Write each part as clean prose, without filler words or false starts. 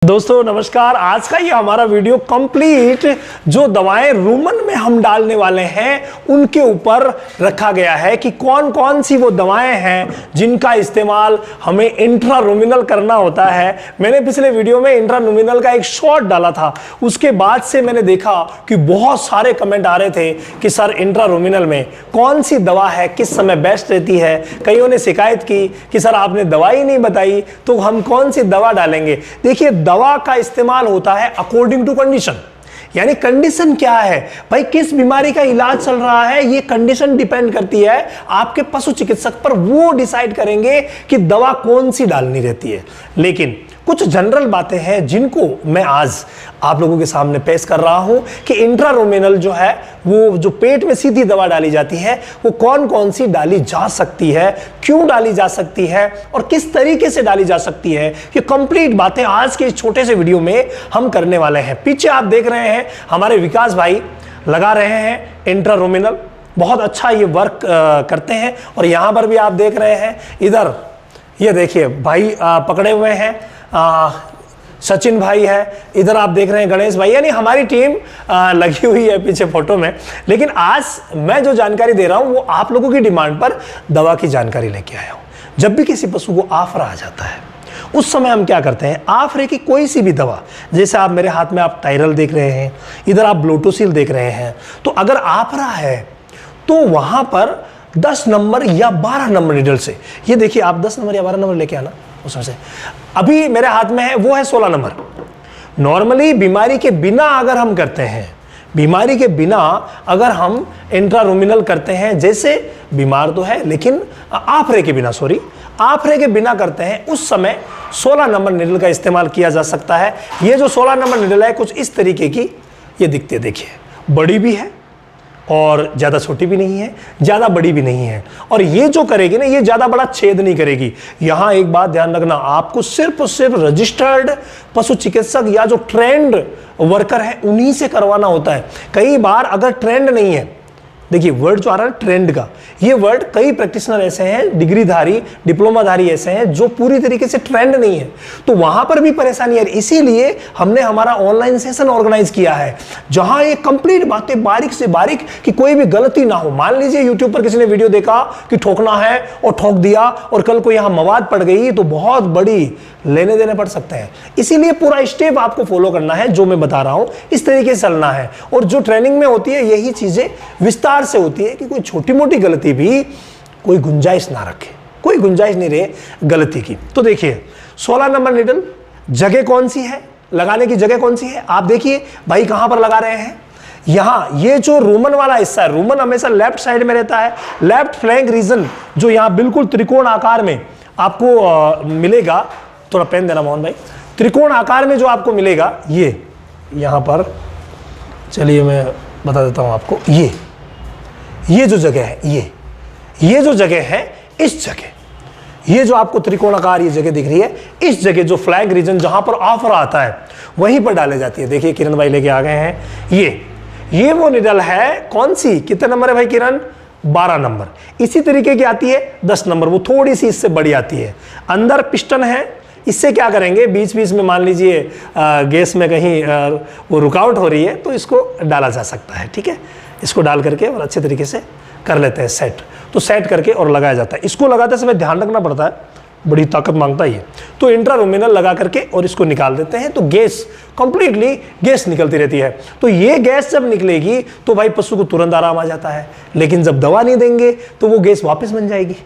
दोस्तों नमस्कार। आज का ये हमारा वीडियो कंप्लीट जो दवाएं रूमन में हम डालने वाले हैं उनके ऊपर रखा गया है कि कौन कौन सी वो दवाएं हैं जिनका इस्तेमाल हमें इंट्रारूमिनल करना होता है। मैंने पिछले वीडियो में इंट्रारूमिनल का एक शॉर्ट डाला था, उसके बाद से मैंने देखा कि बहुत सारे कमेंट आ रहे थे कि सर इंट्रारूमिनल में कौन सी दवा है, किस समय बेस्ट रहती है। कईयों ने शिकायत की कि सर आपने दवाई नहीं बताई तो हम कौन सी दवा डालेंगे। देखिए, दवा का इस्तेमाल होता है अकॉर्डिंग टू कंडीशन, यानी कंडीशन क्या है भाई, किस बीमारी का इलाज चल रहा है, ये कंडीशन डिपेंड करती है आपके पशु चिकित्सक पर। वो डिसाइड करेंगे कि दवा कौन सी डालनी रहती है। लेकिन कुछ जनरल बातें हैं जिनको मैं आज आप लोगों के सामने पेश कर रहा हूं कि इंट्रारूमिनल जो है वो जो पेट में सीधी दवा डाली जाती है वो कौन कौन सी डाली जा सकती है, क्यों डाली जा सकती है और किस तरीके से डाली जा सकती है। ये कंप्लीट बातें आज के इस छोटे से वीडियो में हम करने वाले हैं। पीछे आप देख रहे हैं हमारे विकास भाई लगा रहे हैं इंट्रारूमिनल, बहुत अच्छा ये वर्क करते हैं। और यहां पर भी आप देख रहे हैं, इधर ये देखिए भाई पकड़े हुए हैं, सचिन भाई है, इधर आप देख रहे हैं गणेश भाई, यानी हमारी टीम लगी हुई है पीछे फोटो में। लेकिन आज मैं जो जानकारी दे रहा हूं वो आप लोगों की डिमांड पर दवा की जानकारी लेके आया हूं। जब भी किसी पशु को आफरा आ जाता है उस समय हम क्या करते हैं, आफरे की कोई सी भी दवा, जैसे आप मेरे हाथ में आप टायरल देख रहे हैं, इधर आप ब्लोटोसिल देख रहे हैं, तो अगर आफरा है तो वहां पर 10 नंबर या 12 नंबर नीडल से, ये देखिए आप 10 नंबर या 12 नंबर लेके आना उसमें से, अभी मेरे हाथ में है वो है 16 नंबर। नॉर्मली बीमारी के बिना अगर हम करते हैं, बीमारी के बिना अगर हम इंट्रारूमिनल करते हैं, जैसे बीमार तो है लेकिन आफरे के बिना, आफरे के बिना करते हैं, उस समय 16 नंबर निडल का इस्तेमाल किया जा सकता है। ये जो 16 नंबर निडल है कुछ इस तरीके की ये दिखती है, देखिए बड़ी भी है और ज़्यादा छोटी भी नहीं है, ज़्यादा बड़ी भी नहीं है। और ये जो करेगी ना, ये ज़्यादा बड़ा छेद नहीं करेगी। यहाँ एक बात ध्यान रखना, आपको सिर्फ और सिर्फ रजिस्टर्ड पशु चिकित्सक या जो ट्रेंड वर्कर है उन्हीं से करवाना होता है। कई बार अगर ट्रेंड नहीं है, देखिए वर्ड जो आ रहा है ट्रेंड का, ये वर्ड कई प्रैक्टिशनर ऐसे हैं, डिग्रीधारी डिप्लोमाधारी ऐसे हैं जो पूरी तरीके से ट्रेंड नहीं है, तो वहां पर भी परेशानी है। इसीलिए हमने हमारा ऑनलाइन सेशन ऑर्गेनाइज किया है जहां ये कंप्लीट बातें बारीक से बारीक कि कोई भी गलती ना हो। मान लीजिए यूट्यूब पर किसी ने वीडियो देखा कि ठोकना है और ठोक दिया और कल को यहां मवाद पड़ गई तो बहुत बड़ी लेने देने पड़ सकते हैं। इसीलिए पूरा स्टेप आपको फॉलो करना है, जो मैं बता रहा हूं इस तरीके से चलना है। और जो ट्रेनिंग में होती है यही चीजें विस्तार से होती है कि कोई छोटी मोटी गलती भी कोई गुंजाइश ना रखे, कोई गुंजाइश नहीं रहे गलती की। तो देखिए 16 नंबर निडल, जगह कौन सी है, लगाने की जगह कौन सी है, आप देखिए भाई कहां पर लगा रहे हैं। यहां ये जो रूमन वाला हिस्सा है, रूमन हमेशा लेफ्ट साइड में रहता है, लेफ्ट फ्लैंक रीजन जो यहां बिल्कुल त्रिकोण आकार में आपको मिलेगा। थोड़ा पेन देना मोहन भाई, त्रिकोण आकार में जो आपको मिलेगा ये यहां पर, चलिए मैं बता देता हूं आपको, ये जो जगह है, ये जो जगह है, इस जगह ये जो आपको त्रिकोणाकार ये जगह दिख रही है, इस जगह जो फ्लैग रीजन जहां पर आफरा आता है वहीं पर डाले जाती है। देखिए किरण भाई लेके आ गए हैं, ये वो निडल है, कौन सी, कितने नंबर है भाई किरण, 12 नंबर। इसी तरीके की आती है 10 नंबर, वो थोड़ी सी इससे बड़ी आती है। अंदर पिस्टन है, इससे क्या करेंगे, बीच बीच में मान लीजिए गैस में कहीं वो रुकावट हो रही है तो इसको डाला जा सकता है। ठीक है, इसको डाल करके और अच्छे तरीके से कर लेते हैं सेट, तो सेट करके और लगाया जाता है। इसको लगाते समय ध्यान रखना पड़ता है, बड़ी ताकत मांगता है ये। तो इंट्रारूमिनल लगा करके और इसको निकाल देते हैं तो गैस कंप्लीटली गैस निकलती रहती है। तो ये गैस जब निकलेगी तो भाई पशु को तुरंत आराम आ जाता है। लेकिन जब दवा नहीं देंगे तो वो गैस वापस बन जाएगी,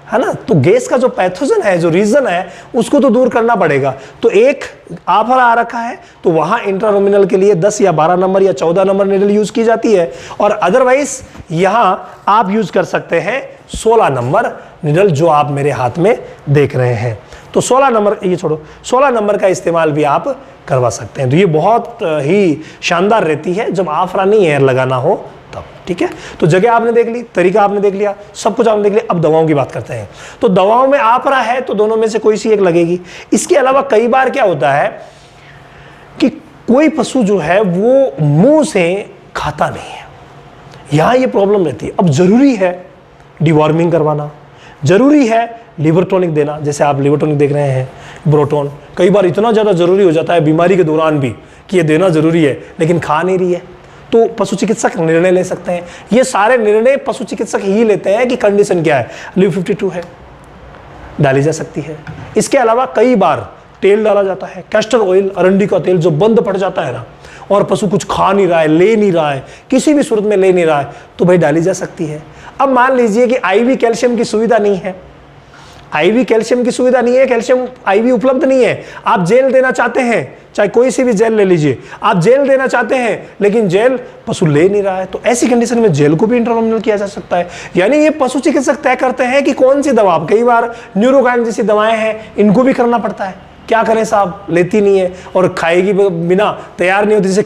है ना। तो गैस का जो पैथोजन है, जो रीजन है, उसको तो दूर करना पड़ेगा। तो एक आफरा आ रखा है तो वहां इंट्रारूमिनल के लिए 10 या 12 नंबर या 14 नंबर निडल यूज की जाती है। और अदरवाइज यहां आप यूज कर सकते हैं 16 नंबर निडल जो आप मेरे हाथ में देख रहे हैं। तो 16 नंबर, ये छोड़ो, 16 नंबर का इस्तेमाल भी आप करवा सकते हैं। तो ये बहुत ही शानदार रहती है जब आफरा नहीं है लगाना हो तब। ठीक है, तो जगह आपने देख ली, तरीका आपने देख लिया, सब कुछ आपने देख लिया। अब दवाओं की बात करते हैं। तो दवाओं में आफरा है तो दोनों में से कोई सी एक लगेगी। इसके अलावा कई बार क्या होता है कि कोई पशु जो है वो मुंह से खाता नहीं है, यहां ये प्रॉब्लम रहती है। अब जरूरी है डिवॉर्मिंग करवाना, जरूरी है लिवर टॉनिक देना, जैसे आप लिवर टॉनिक देख रहे हैं, ब्रोटोन कई बार इतना ज़्यादा ज़रूरी हो जाता है बीमारी के दौरान भी कि ये देना ज़रूरी है, लेकिन खा नहीं रही है, तो पशु चिकित्सक निर्णय ले सकते हैं। ये सारे निर्णय पशु चिकित्सक ही लेते हैं कि कंडीशन क्या है, लिव 52 है, डाली जा सकती है। इसके अलावा कई बार तेल डाला जाता है, कैस्टर ऑयल, अरंडी का तेल जो बंद पड़ जाता है ना, और पशु कुछ खा नहीं रहा है, ले नहीं रहा है, किसी भी सूरत में ले नहीं रहा है, तो भाई डाली जा सकती है। अब मान लीजिए कि आईवी कैल्शियम की सुविधा नहीं है, आईवी कैल्शियम की सुविधा नहीं है, कैल्शियम आईवी उपलब्ध नहीं है, आप जेल देना चाहते हैं, चाहे कोई सी भी जेल ले लीजिए, आप जेल देना चाहते हैं लेकिन जेल पशु ले नहीं रहा है, तो ऐसी कंडीशन में जेल को भी इंट्रावेनल किया जा सकता है। यानी ये पशु चिकित्सक तय करते हैं कि कौन सी दवा, कई बार न्यूरोकाइन जैसी दवाएं हैं, इनको भी करना पड़ता है। क्या करें साहब, लेती नहीं है और खाएगी बिना, तैयार नहीं होती। जैसे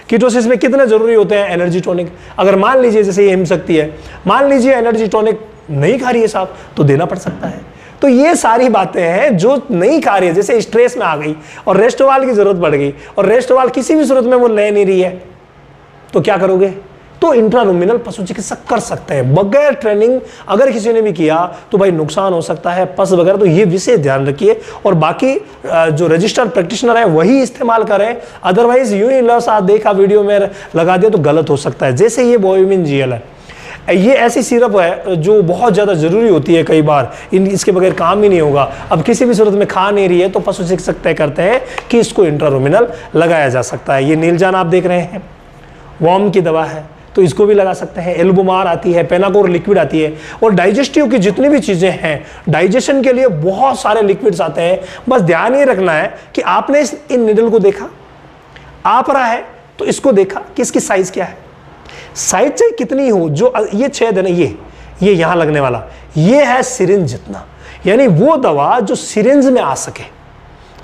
कीटोसिस में कितने जरूरी होते हैं एनर्जी टॉनिक। अगर मान लीजिए जैसे ये हिमशक्ति है, मान लीजिए एनर्जी टॉनिक नहीं खा रही है साहब, तो देना पड़ सकता है। तो ये सारी बातें हैं जो नहीं खा रही है, जैसे स्ट्रेस में आ गई और रेस्टोवाल की जरूरत पड़ गई और रेस्टोवाल किसी भी सूरत में वो ले नहीं रही है, तो क्या करोगे? तो इंट्रारुमिनल पशु चिकित्सक कर सकते हैं बगैर ट्रेनिंग। अगर किसी ने भी किया तो भाई नुकसान हो सकता है, पस वगैरह, तो ये विशेष ध्यान रखिए। और बाकी जो रजिस्टर्ड प्रैक्टिशनर है वही इस्तेमाल करें, अदरवाइज यूं ही लस आप देखा वीडियो में लगा दिया तो गलत हो सकता है। जैसे ये बोविमिन जीएल है, ये ऐसी सिरप है जो बहुत ज़्यादा ज़रूरी होती है, कई बार इसके बगैर काम ही नहीं होगा। अब किसी भी सूरत में खा नहीं रही है तो पशु चिकित्सक तय करते हैं कि इसको इंट्रारुमिनल लगाया जा सकता है। ये नीलजान आप देख रहे हैं, वॉर्म की दवा है तो इसको भी लगा सकते हैं। एल्बुमार आती है, पेनाकोर लिक्विड आती है, और डाइजेस्टिव की जितनी भी चीज़ें हैं, डाइजेशन के लिए बहुत सारे लिक्विड्स आते हैं। बस ध्यान ये रखना है कि आपने इन निडल को देखा, आप रहा है तो इसको देखा कि इसकी साइज क्या है, साइज चाहे कितनी हो, जो ये छेद है ना, ये यहां लगने वाला, ये है सिरिंज जितना, यानी वो दवा जो सिरिंज में आ सके।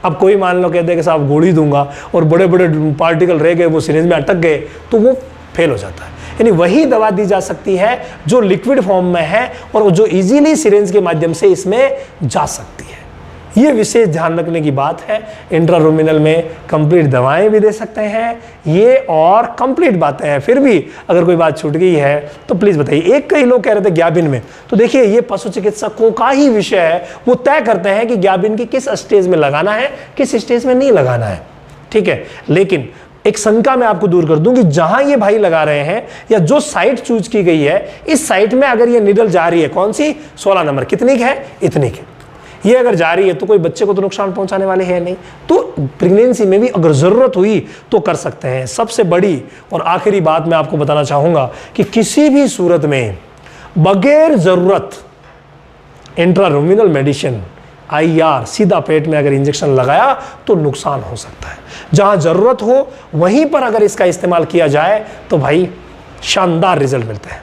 अब कोई मान लो कहते हैं कि साहब गोली दूंगा और बड़े बड़े पार्टिकल रह गए, वो सिरिंज में अटक गए, तो वो फेल हो जाता है। यानी वही दवा दी जा सकती है जो लिक्विड फॉर्म में है और जो इजीली सिरिंज के माध्यम से इसमें जा सकती है। ये विशेष ध्यान रखने की बात है। इंट्रारुमिनल में कंप्लीट दवाएं भी दे सकते हैं, ये और कंप्लीट बातें हैं। फिर भी अगर कोई बात छूट गई है तो प्लीज़ बताइए। एक कई लोग कह रहे थे ग्याबिन में, तो देखिए ये पशु चिकित्सकों का ही विषय है, वो तय करते हैं कि ग्याबिन की किस स्टेज में लगाना है, किस स्टेज में नहीं लगाना है, ठीक है। लेकिन एक शंका मैं आपको दूर कर दूं कि जहां ये भाई लगा रहे हैं या जो साइट चूज की गई है, इस साइट में अगर ये निडल जा रही है, कौन सी 16 नंबर, कितनी की है, इतनी की, ये अगर जा रही है तो कोई बच्चे को तो नुकसान पहुंचाने वाले हैं नहीं, तो प्रेगनेंसी में भी अगर जरूरत हुई तो कर सकते हैं। सबसे बड़ी और आखिरी बात मैं आपको बताना चाहूंगा कि किसी भी सूरत में बगैर जरूरत इंट्रारुमिनल मेडिसिन IR सीधा पेट में अगर इंजेक्शन लगाया तो नुकसान हो सकता है। जहां जरूरत हो वहीं पर अगर इसका इस्तेमाल किया जाए तो भाई शानदार रिजल्ट मिलते हैं।